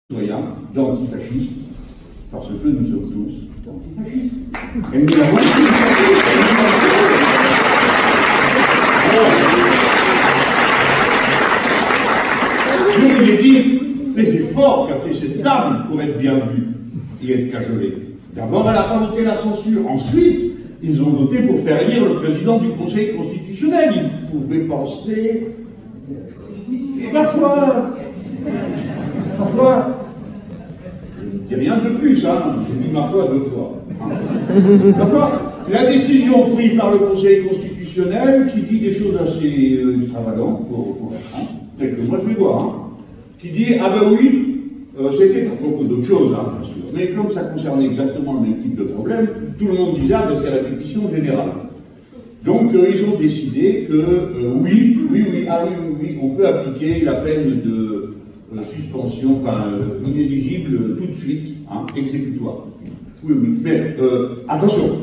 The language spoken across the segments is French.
citoyens d'antifascistes, parce que nous sommes tous antifascistes. Et nous avons je voulais dire les efforts qu'a fait cette dame pour être bien vue et être cajolée. D'abord, elle n'a pas voté la censure. Ensuite, ils ont voté pour faire élire le président du Conseil constitutionnel. Ils pouvaient penser... Et parfois, je ne dis rien de plus, hein, c'est dit ma foi 2 fois. Parfois, la décision prise par le Conseil constitutionnel, qui dit des choses assez extravagantes pour la France, telles que moi je les vois, hein, qui dit, ah ben oui, c'était beaucoup d'autres choses, hein, bien sûr, mais comme ça concernait exactement le même type de problème, tout le monde disait, ah ben c'est répétition générale. Donc ils ont décidé que oui, on peut appliquer la peine de suspension, enfin inéligible tout de suite, hein, exécutoire. Oui, mais attention,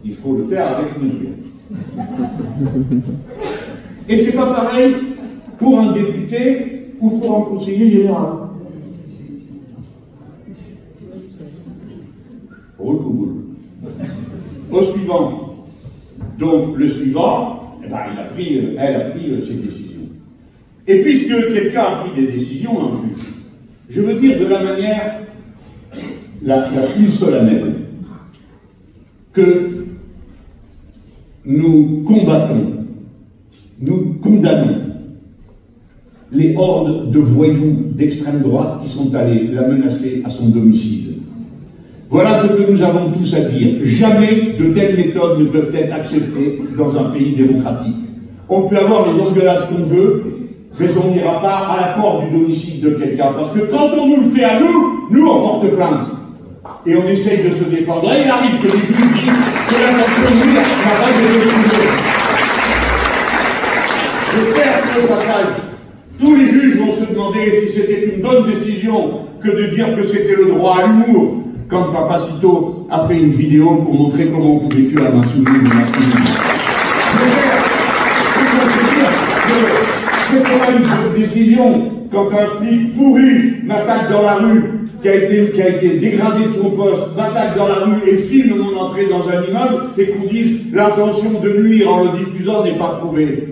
il faut le faire avec mesure. Et c'est pas pareil pour un député ou pour un conseiller général. Au suivant. Donc le suivant, eh ben, elle a pris ses décisions. Et puisque quelqu'un a pris des décisions, un juge, je veux dire de la manière la plus solennelle que nous combattons, nous condamnons les hordes de voyous d'extrême droite qui sont allés la menacer à son domicile. Voilà ce que nous avons tous à dire. Jamais de telles méthodes ne peuvent être acceptées dans un pays démocratique. On peut avoir les engueulades qu'on veut, mais on n'ira pas à la porte du domicile de quelqu'un. Parce que quand on nous le fait à nous, on porte plainte. Et on essaye de se défendre. Et il arrive que les juges disent que l'intention de nuire n'a pas été refusée. J'espère qu'au passage, tous les juges vont se demander si c'était une bonne décision que de dire que c'était le droit à l'humour. Comme Papacito a fait une vidéo pour montrer comment on pouvait tuer à main soumise de Martinique. C'est pas une bonne décision quand un flic pourri m'attaque dans la rue, qui a été dégradé de son poste, m'attaque dans la rue et filme mon entrée dans un immeuble et qu'on dise l'intention de nuire en le diffusant n'est pas prouvée.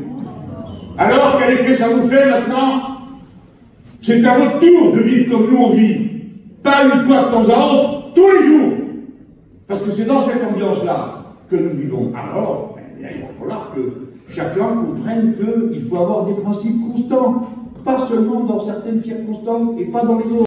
Alors quel effet ça vous fait maintenant? C'est à votre tour de vivre comme nous on vit. Pas une fois de temps à autre, tous les jours. Parce que c'est dans cette ambiance-là que nous vivons. Alors, il va falloir que chacun comprenne qu'il faut avoir des principes constants. Pas seulement dans certaines circonstances et pas dans les autres.